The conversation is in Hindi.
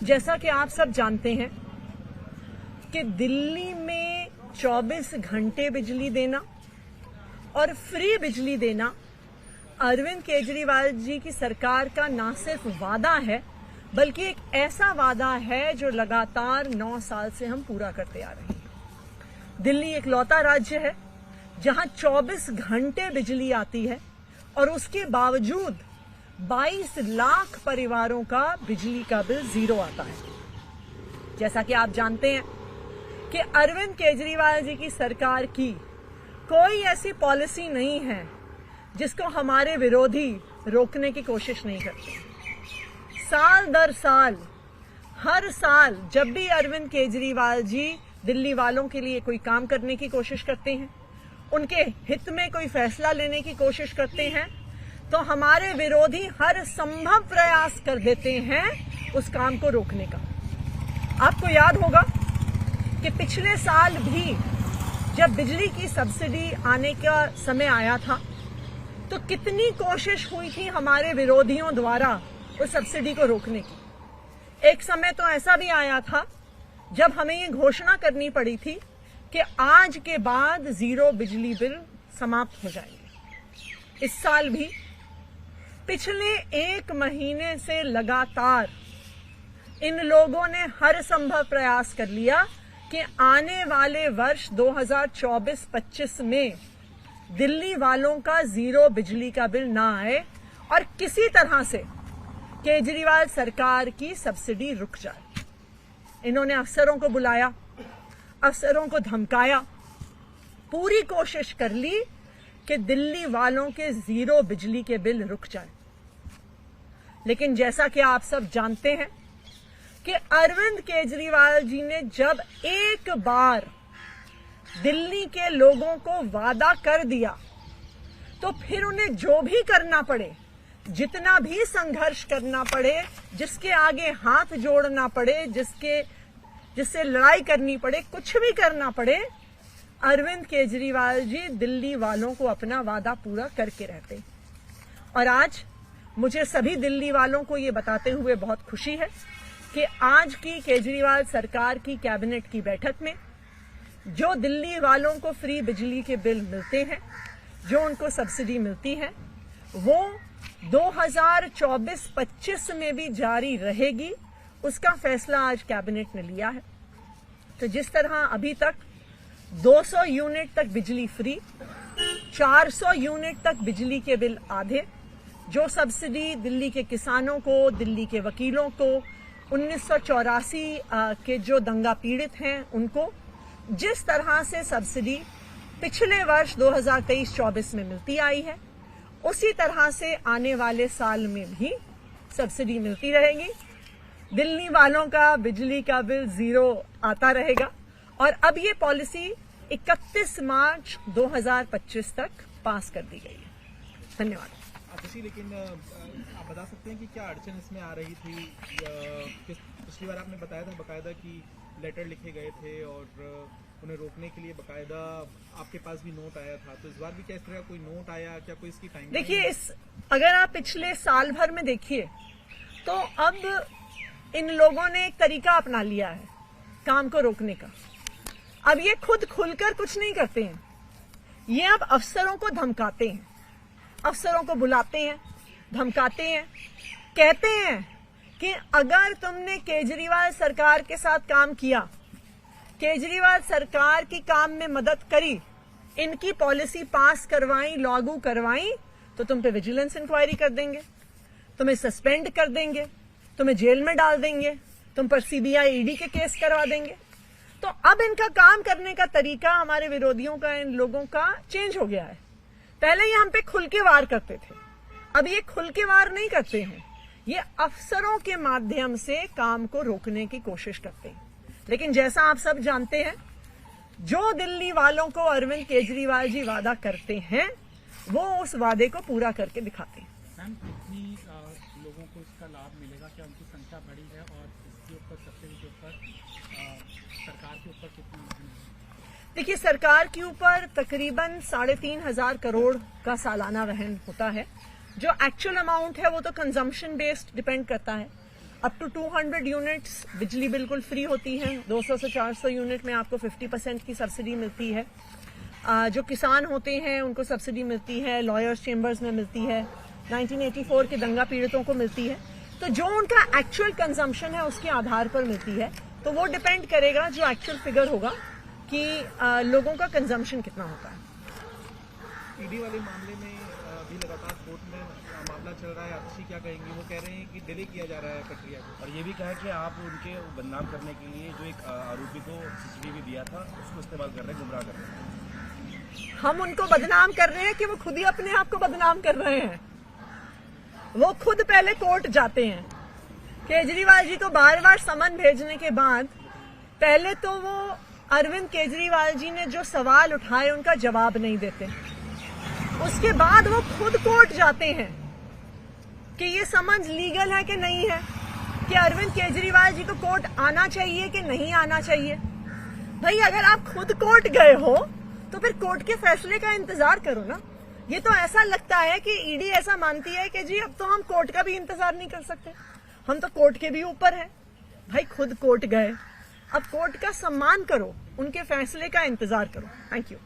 जैसा कि आप सब जानते हैं कि दिल्ली में 24 घंटे बिजली देना और फ्री बिजली देना अरविंद केजरीवाल जी की सरकार का ना सिर्फ वादा है बल्कि एक ऐसा वादा है जो लगातार 9 साल से हम पूरा करते आ रहे हैं। दिल्ली एक लौता राज्य है जहां 24 घंटे बिजली आती है और उसके बावजूद 22 लाख परिवारों का बिजली का बिल जीरो आता है। जैसा कि आप जानते हैं कि अरविंद केजरीवाल जी की सरकार की कोई ऐसी पॉलिसी नहीं है जिसको हमारे विरोधी रोकने की कोशिश नहीं करते। साल दर साल हर साल जब भी अरविंद केजरीवाल जी दिल्ली वालों के लिए कोई काम करने की कोशिश करते हैं, उनके हित में कोई फैसला लेने की कोशिश करते हैं, तो हमारे विरोधी हर संभव प्रयास कर देते हैं उस काम को रोकने का। आपको याद होगा कि पिछले साल भी जब बिजली की सब्सिडी आने का समय आया था तो कितनी कोशिश हुई थी हमारे विरोधियों द्वारा उस सब्सिडी को रोकने की। एक समय तो ऐसा भी आया था जब हमें ये घोषणा करनी पड़ी थी कि आज के बाद जीरो बिजली बिल समाप्त हो जाएंगे। इस साल भी पिछले 1 महीने से लगातार इन लोगों ने हर संभव प्रयास कर लिया कि आने वाले वर्ष 2024-25 में दिल्ली वालों का जीरो बिजली का बिल ना आए और किसी तरह से केजरीवाल सरकार की सब्सिडी रुक जाए। इन्होंने अफसरों को बुलाया, अफसरों को धमकाया, पूरी कोशिश कर ली कि दिल्ली वालों के जीरो बिजली के बिल रुक जाए। लेकिन जैसा कि आप सब जानते हैं कि अरविंद केजरीवाल जी ने जब एक बार दिल्ली के लोगों को वादा कर दिया तो फिर उन्हें जो भी करना पड़े, जितना भी संघर्ष करना पड़े, जिसके आगे हाथ जोड़ना पड़े, जिससे लड़ाई करनी पड़े, कुछ भी करना पड़े, अरविंद केजरीवाल जी दिल्ली वालों को अपना वादा पूरा करके रहते। और आज मुझे सभी दिल्ली वालों को ये बताते हुए बहुत खुशी है कि आज की केजरीवाल सरकार की कैबिनेट की बैठक में जो दिल्ली वालों को फ्री बिजली के बिल मिलते हैं, जो उनको सब्सिडी मिलती है, वो 2024-25 में भी जारी रहेगी। उसका फैसला आज कैबिनेट ने लिया है। तो जिस तरह अभी तक 200 यूनिट तक बिजली फ्री, 400 यूनिट तक बिजली के बिल आधे, जो सब्सिडी दिल्ली के किसानों को, दिल्ली के वकीलों को, 1984 के जो दंगा पीड़ित हैं उनको जिस तरह से सब्सिडी पिछले वर्ष 2023-24 में मिलती आई है, उसी तरह से आने वाले साल में भी सब्सिडी मिलती रहेगी। दिल्ली वालों का बिजली का बिल जीरो आता रहेगा और अब ये पॉलिसी 31 मार्च 2025 तक पास कर दी गई है। धन्यवाद। लेकिन आप बता सकते हैं कि क्या अड़चन इसमें आ रही थी? पिछली बार आपने बताया था बकायदा कि लेटर लिखे गए थे और उन्हें रोकने के लिए बकायदा आपके पास भी नोट आया था, तो इस बार भी क्या इस तरह कोई नोट आया? क्या कोई इसकी टाइम? देखिए, अगर आप पिछले साल भर में देखिए तो अब इन लोगों ने एक तरीका अपना लिया है काम को रोकने का। अब ये खुद खुलकर कुछ नहीं करते हैं, ये अब अफसरों को धमकाते हैं, अफसरों को बुलाते हैं, धमकाते हैं, कहते हैं कि अगर तुमने केजरीवाल सरकार के साथ काम किया, केजरीवाल सरकार की काम में मदद करी, इनकी पॉलिसी पास करवाई, लागू करवाई, तो तुम पे विजिलेंस इंक्वायरी कर देंगे, तुम्हें सस्पेंड कर देंगे, तुम्हें जेल में डाल देंगे, तुम पर सीबीआई ईडी के केस करवा देंगे। तो अब इनका काम करने का तरीका हमारे विरोधियों का, इन लोगों का चेंज हो गया है। पहले ये हम पे खुल के वार करते थे, अब ये खुल के वार नहीं करते हैं, ये अफसरों के माध्यम से काम को रोकने की कोशिश करते हैं। लेकिन जैसा आप सब जानते हैं, जो दिल्ली वालों को अरविंद केजरीवाल जी वादा करते हैं वो उस वादे को पूरा करके दिखाते हैं। मैम, कितनी लोगों को इसका लाभ मिलेगा? क्या उनकी संख्या बढ़ी है? और इसके ऊपर सब्सिडी के ऊपर सरकार के ऊपर कितनी? देखिए, सरकार के ऊपर तकरीबन 3,500 करोड़ का सालाना वहन होता है। जो एक्चुअल अमाउंट है वो तो कंजम्पशन बेस्ड डिपेंड करता है। अप टू 200 यूनिट्स बिजली बिल्कुल फ्री होती है। 200 से 400 यूनिट में आपको 50% की सब्सिडी मिलती है। जो किसान होते हैं उनको सब्सिडी मिलती है, लॉयर्स चेंबर्स में मिलती है, 1984 के दंगा पीड़ितों को मिलती है। तो जो उनका एक्चुअल कंजम्पशन है उसके आधार पर मिलती है। तो वो डिपेंड करेगा, जो एक्चुअल फिगर होगा कि लोगों का कंजम्पशन कितना होता है। ईडी वाले मामले में भी लगातार कोर्ट में मामला चल रहा है। आतिशी क्या कहेंगी? वो कह रहे हैं कि डिले किया जा रहा है प्रक्रिया को, और ये भी कहा कि आप उनके बदनाम करने के लिए जो एक आरोपी को सीसीटीवी दिया था उसको इस्तेमाल कर रहे हैं, गुमराह कर रहे हैं। हम उनको बदनाम कर रहे हैं कि वो खुद ही अपने आप को बदनाम कर रहे हैं। वो खुद पहले कोर्ट जाते हैं। केजरीवाल जी को बार बार समन भेजने के बाद पहले तो वो अरविंद केजरीवाल जी ने जो सवाल उठाए उनका जवाब नहीं देते। उसके बाद वो खुद कोर्ट जाते हैं कि ये समन लीगल है कि नहीं है, कि अरविंद केजरीवाल जी को कोर्ट आना चाहिए कि नहीं आना चाहिए। भाई अगर आप खुद कोर्ट गए हो तो फिर कोर्ट के फैसले का इंतजार करो ना। ये तो ऐसा लगता है कि ईडी ऐसा मानती है कि जी अब तो हम कोर्ट का भी इंतजार नहीं कर सकते, हम तो कोर्ट के भी ऊपर हैं। भाई खुद कोर्ट गए, अब कोर्ट का सम्मान करो, उनके फैसले का इंतजार करो। Thank you.